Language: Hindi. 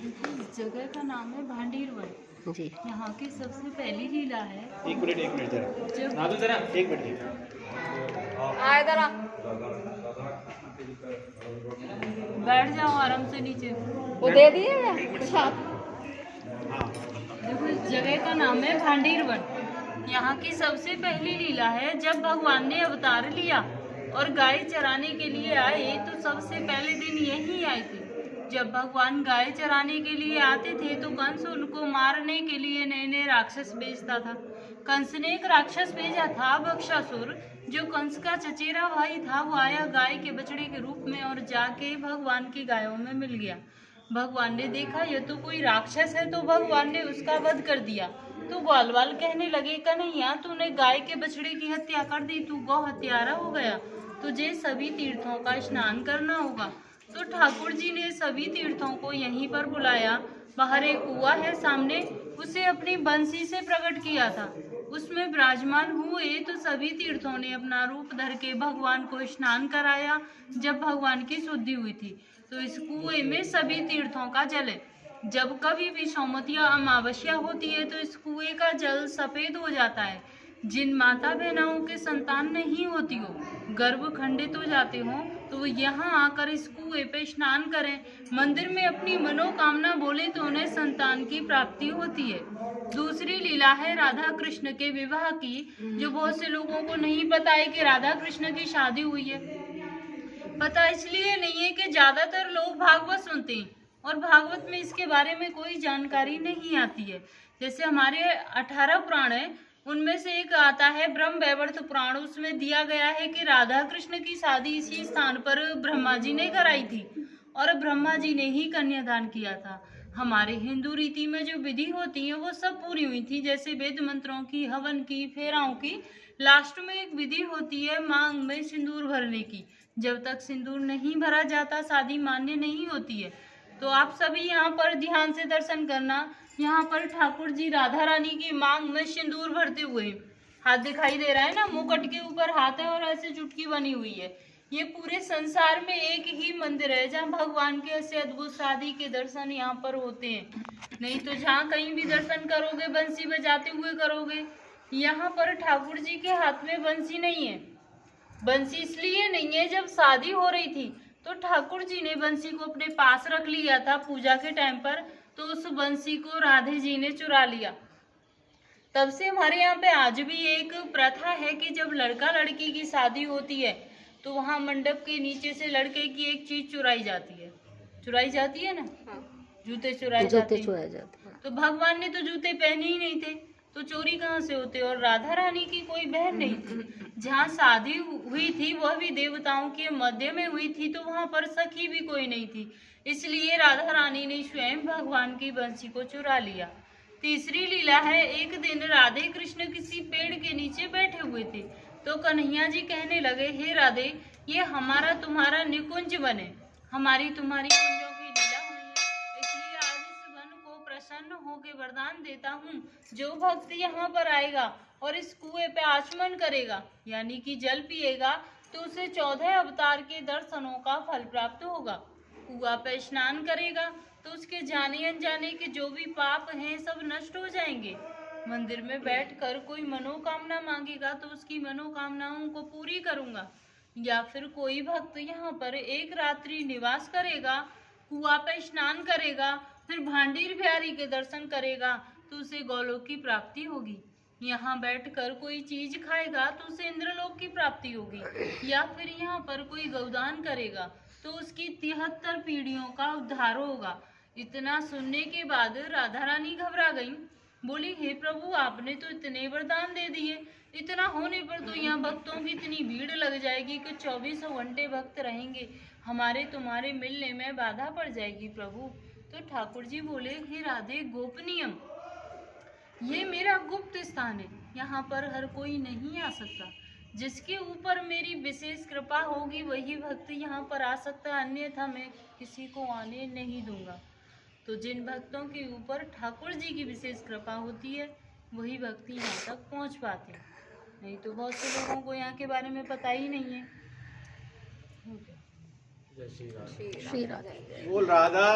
इस जगह का नाम है भांडीरवन जी। यहाँ की सबसे पहली लीला है। एक मिनट जरा राधू जरा एक मिनट बैठ जाओ आराम से नीचे। वो दे दिए देखो इस जगह का नाम है भांडीरवन। यहाँ की सबसे पहली लीला है। जब भगवान ने अवतार लिया और गाय चराने के लिए आए तो सबसे पहले दिन यही आए थे। जब भगवान गाय चराने के लिए आते थे तो कंस उनको मारने के लिए नए नए राक्षस भेजता था। कंस ने एक राक्षस भेजा था बक्षासुर, जो कंस का चचेरा भाई था। वो आया गाय के बछड़े के रूप में और जाके भगवान की गायों में मिल गया। भगवान ने देखा ये तो कोई राक्षस है, तो भगवान ने उसका वध कर दिया। तो ग्वाल वाल कहने लगे, कन्हैया तूने गाय के बछड़े की हत्या कर दी, तू गौ हत्यारा हो गया, तुझे सभी तीर्थों का स्नान करना होगा। तो ठाकुर जी ने सभी तीर्थों को यहीं पर बुलाया। बाहर एक कुआं है सामने, उसे अपनी बंसी से प्रकट किया था। उसमें विराजमान हुए तो सभी तीर्थों ने अपना रूप धर के भगवान को स्नान कराया। जब भगवान की शुद्धि हुई थी तो इस कुएं में सभी तीर्थों का जल है। जब कभी भी सौमती या अमावस्या होती है तो इस कुएं का जल सफेद हो जाता है। जिन माता बहनों के संतान नहीं होती हो, गर्भ खंडित हो जाते हो, तो वो यहाँ आकर इस कुएं पे स्नान करें, मंदिर में अपनी मनोकामना बोले तो उन्हें संतान की प्राप्ति होती है। दूसरी लीला है राधा कृष्ण के विवाह की, जो बहुत से लोगों को नहीं पता है कि राधा कृष्ण की शादी हुई है। पता इसलिए नहीं है कि ज्यादातर लोग भागवत सुनते हैं और भागवत में इसके बारे में कोई जानकारी नहीं आती है। जैसे हमारे 18 पुराण है, उनमें से एक आता है ब्रह्म वैवर्त पुराण। उसमें दिया गया है कि राधा कृष्ण की शादी इसी स्थान पर ब्रह्मा जी ने कराई थी और ब्रह्मा जी ने ही कन्यादान किया था। हमारे हिंदू रीति में जो विधि होती है वो सब पूरी हुई थी, जैसे वेद मंत्रों की, हवन की, फेराओं की। लास्ट में एक विधि होती है मांग में सिंदूर भरने की। जब तक सिंदूर नहीं भरा जाता शादी मान्य नहीं होती है। तो आप सभी यहाँ पर ध्यान से दर्शन करना। यहाँ पर ठाकुर जी राधा रानी की मांग में सिंदूर भरते हुए, हाथ दिखाई दे रहा है ना, मुकुट के ऊपर हाथ है और ऐसे चुटकी बनी हुई है। ये पूरे संसार में एक ही मंदिर है जहाँ भगवान के ऐसे अद्भुत शादी के दर्शन यहाँ पर होते हैं। नहीं तो जहाँ कहीं भी दर्शन करोगे बंसी बजाते हुए करोगे। यहाँ पर ठाकुर जी के हाथ में बंसी नहीं है। बंसी इसलिए नहीं है, जब शादी हो रही थी तो ठाकुर जी ने बंसी को अपने पास रख लिया था पूजा के टाइम पर, तो उस बंसी को राधे जी ने चुरा लिया। तब से हमारे यहाँ पे आज भी एक प्रथा है कि जब लड़का लड़की की शादी होती है तो वहाँ मंडप के नीचे से लड़के की एक चीज चुराई जाती है। चुराई जाती है ना, जूते चुराए जाते हैं। तो भगवान ने तो जूते पहने ही नहीं थे, तो चोरी कहाँ से होते। और राधा रानी की कोई बहन नहीं थी। जहाँ शादी हुई थी वह भी देवताओं के मध्य में हुई थी, तो वहां पर सखी भी कोई नहीं थी। इसलिए राधा रानी ने स्वयं भगवान की बंसी को चुरा लिया। तीसरी लीला है, एक दिन राधे कृष्ण किसी पेड़ के नीचे बैठे हुए थे तो कन्हैया जी कहने लगे, हे राधे, ये हमारा तुम्हारा निकुंज बने, हमारी तुम्हारी कुंजों की लीला हुई है, इसलिए आज इस वन को प्रसन्न होकर वरदान देता हूँ, जो भक्त यहाँ पर आएगा और इस कुएं पे आचमन करेगा यानी कि जल पिएगा तो उसे 14 अवतार के दर्शनों का फल प्राप्त होगा। कुआं पे स्नान करेगा तो उसके जाने अनजाने के जो भी पाप हैं सब नष्ट हो जाएंगे। मंदिर में बैठकर कोई मनोकामना मांगेगा तो उसकी मनोकामनाओं को पूरी करूंगा। या फिर कोई भक्त यहाँ पर एक रात्रि निवास करेगा, कुआं पे स्नान करेगा, फिर भांडीर बिहारी के दर्शन करेगा तो उसे गौलोक की प्राप्ति होगी। यहाँ बैठकर कोई चीज खाएगा तो उसे इंद्रलोक की प्राप्ति होगी। या फिर यहाँ पर कोई गौदान करेगा तो उसकी 73 पीढ़ियों का उद्धार होगा। इतना सुनने के बाद राधा रानी घबरा गई, बोली, हे प्रभु, आपने तो इतने वरदान दे दिए, इतना होने पर तो यहाँ भक्तों की इतनी भीड़ लग जाएगी कि 24 घंटे भक्त रहेंगे, हमारे तुम्हारे मिलने में बाधा पड़ जाएगी प्रभु। तो ठाकुर जी बोले, हे राधे, गोपनीयम, ये मेरा गुप्त स्थान है, यहाँ पर हर कोई नहीं आ सकता। जिसके ऊपर मेरी विशेष कृपा होगी वही भक्त यहाँ पर आ सकता है, अन्यथा मैं किसी को आने नहीं दूंगा। तो जिन भक्तों के ऊपर ठाकुर जी की विशेष कृपा होती है वही भक्त यहाँ तक पहुँच पाते हैं, नहीं तो बहुत से लोगों को यहाँ के बारे में पता ही नहीं है। श्री राधे। बोल राधा।